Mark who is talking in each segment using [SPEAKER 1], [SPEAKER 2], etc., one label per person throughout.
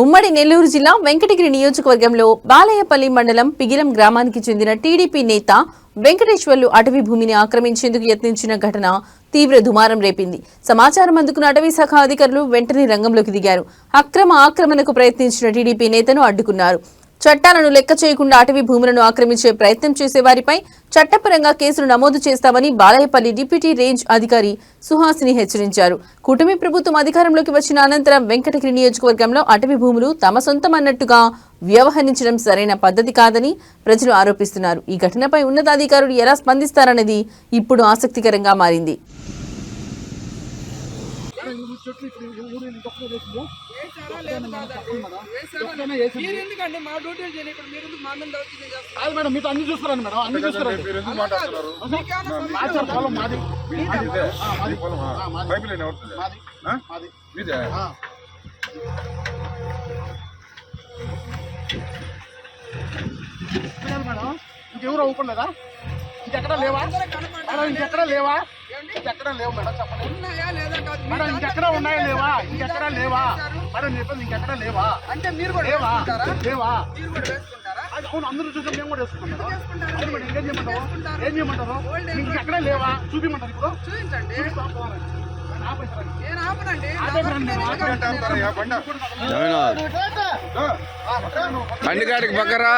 [SPEAKER 1] ఉమ్మడి నెల్లూరు జిల్లా వెంకటగిరి నియోజకవర్గంలో బాలయ్యపల్లి మండలం పిగిలం గ్రామానికి చెందిన టీడీపీ నేత వెంకటేశ్వర్లు అటవీ భూమిని ఆక్రమించేందుకు యత్నించిన ఘటన తీవ్ర దుమారం రేపింది. సమాచారం అందుకున్న అటవీ శాఖ అధికారులు వెంటనే రంగంలోకి దిగారు. ఆక్రమణకు ప్రయత్నించిన టీడీపీ నేతను అడ్డుకున్నారు. చట్టాలను లెక్క చేయకుండా అటవీ భూములను ఆక్రమించే ప్రయత్నం చేసే వారిపై చట్టపరంగా కేసులు నమోదు చేస్తామని బాలయ్యపల్లి డిప్యూటీ రేంజ్ అధికారి సుహాసిని హెచ్చరించారు. కూటమి ప్రభుత్వం అధికారంలోకి వచ్చిన అనంతరం వెంకటగిరి నియోజకవర్గంలో అటవీ భూములు తమ సొంతం అన్నట్టుగా వ్యవహరించడం సరైన పద్ధతి కాదని ప్రజలు ఆరోపిస్తున్నారు. ఈ ఘటనపై ఉన్నతాధికారులు ఎలా స్పందిస్తారన్నది ఇప్పుడు ఆసక్తికరంగా మారింది.
[SPEAKER 2] ఇంకెవరు అవ్వలేదా? ఇంకెక్కడ లేవా? ఇంకెక్కడ లేవా? ఇంకెక్కడ లేవు మేడం, చెప్పండి మేడం. ఇంకెక్కడ ఉన్నాయా లేవా? ఇంకెక్కడ లేవా మేడం? చెప్పండి, ఇంకెక్కడ లేవా అంటే మీరు కూడా లేవా? లేవా? అవును, అందరూ చూసాం, మేము కూడా వేసుకున్నాం మేడం. మేడం ఇంకేం చేయమంటారు? ఏం చేయమంటారు? ఇంకెక్కడ లేవా? చూపించమంటారు. ఇప్పుడు చూపించండి.
[SPEAKER 3] బండికాడికి పక్కరా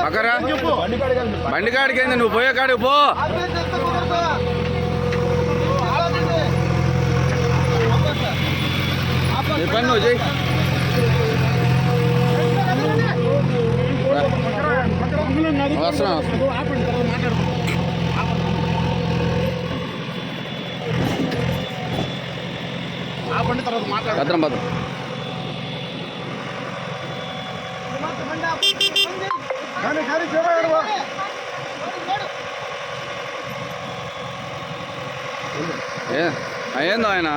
[SPEAKER 3] పక్కరా బండికాడికి ఏంది? నువ్వు పోయే కాడికి పో. నీ పని నువ్వు చెయ్యి. వస్తున్నా భద్రం భద్రం. ఏందో ఆయన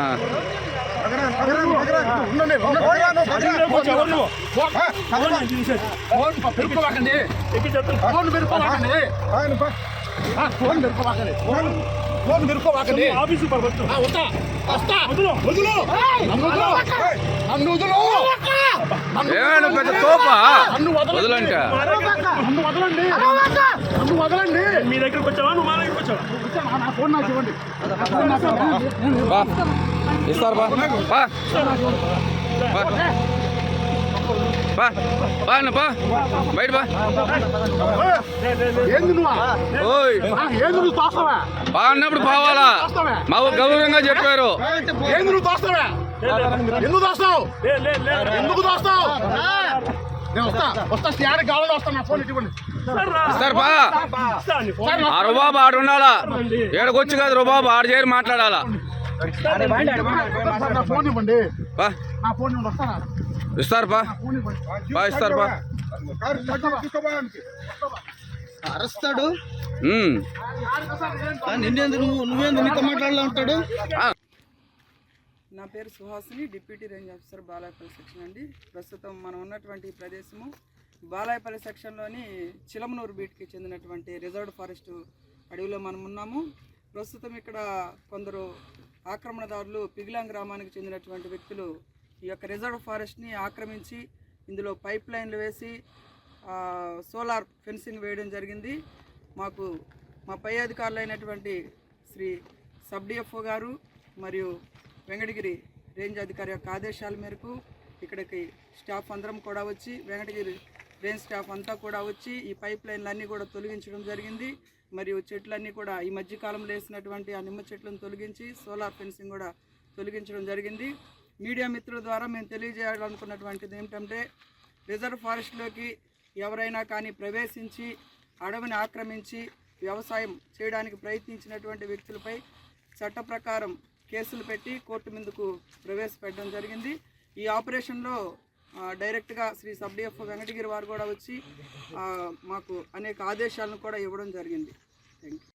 [SPEAKER 3] ఏమైనా పెద్ద తోపా వదలంటే
[SPEAKER 2] వదలండి. మీ దగ్గరకు వచ్చావా? నువ్వు మా దగ్గరకు వచ్చావా? నా ఫోన్ నాకు ఇవ్వండి.
[SPEAKER 3] ఇస్తారు బా బయట బా.
[SPEAKER 2] ఏంది నువ్వు? ఏంది నువ్వు తోస్తావా?
[SPEAKER 3] బాగున్నప్పుడు పోవాలా? మా గౌరవంగా చెప్పారు.
[SPEAKER 2] ఏంది నువ్వు తోస్తావా? ఎందుకు తోస్తావు? ఎందుకు తోస్తావు? నేను వస్తా స్టాండ్ కావాలి. వస్తా. నా ఫోన్ ఇవ్వండి.
[SPEAKER 3] ఇస్తారు బా. ఆ రుబాబు ఆడు ఉండాలా, ఏడకొచ్చి కాదు రుబాబు ఆడు చేరి మాట్లాడాలా.
[SPEAKER 2] నా ఫోన్ ఇవ్వండి.
[SPEAKER 3] నా ఫోన్
[SPEAKER 2] వస్తానా?
[SPEAKER 3] ఇస్తారు బా ఇస్తారు బా.
[SPEAKER 4] అరుస్తాడు. నువ్వేందు నీతో మాట్లాడాలి ఉంటాడు.
[SPEAKER 5] నా పేరు Suhasini, deputy range officer Balayapalli section అండి. ప్రస్తుతం మనం ఉన్నటువంటి ప్రదేశము బాలాయపల్లి సెక్షన్లోని చిలమనూరు బీట్కి చెందినటువంటి రిజర్వ్డ్ ఫారెస్ట్ అడవిలో మనం ఉన్నాము. ప్రస్తుతం ఇక్కడ కొందరు ఆక్రమణదారులు పిగిలాం గ్రామానికి చెందినటువంటి వ్యక్తులు ఈ యొక్క రిజర్వ్ ఫారెస్ట్ని ఆక్రమించి ఇందులో పైప్ లైన్లు వేసి సోలార్ ఫెన్సింగ్ వేయడం జరిగింది. మాకు మా పై అధికారులు అయినటువంటి శ్రీ సబ్ డిఎఫ్ఓ గారు మరియు వెంకటగిరి రేంజ్ అధికారి యొక్క ఆదేశాల మేరకు ఇక్కడికి స్టాఫ్ అందరం కూడా వచ్చి, వెంకటగిరి రేంజ్ స్టాఫ్ అంతా కూడా వచ్చి ఈ పైప్ లైన్లన్నీ కూడా తొలగించడం జరిగింది. మరియు చెట్లన్నీ కూడా ఈ మధ్యకాలంలో వేసినటువంటి ఆ నిమ్మ చెట్లను తొలగించి సోలార్ ఫెన్సింగ్ కూడా తొలగించడం జరిగింది. మీడియా మిత్రుల ద్వారా మేము తెలియజేయాలనుకున్నటువంటిది ఏమిటంటే, రిజర్వ్ ఫారెస్ట్లోకి ఎవరైనా కానీ ప్రవేశించి అడవిని ఆక్రమించి వ్యవసాయం చేయడానికి ప్రయత్నించినటువంటి వ్యక్తులపై చట్ట ప్రకారం కేసులు పెట్టి కోర్టు ముందుకు ప్రవేశపెట్టడం జరిగింది. ఈ ఆపరేషన్లో డైరెక్ట్గా శ్రీ సబ్ డిఎఫ్ఓ వెంకటగిరి వారు కూడా వచ్చి మాకు అనేక ఆదేశాలను కూడా ఇవ్వడం జరిగింది. Thank you.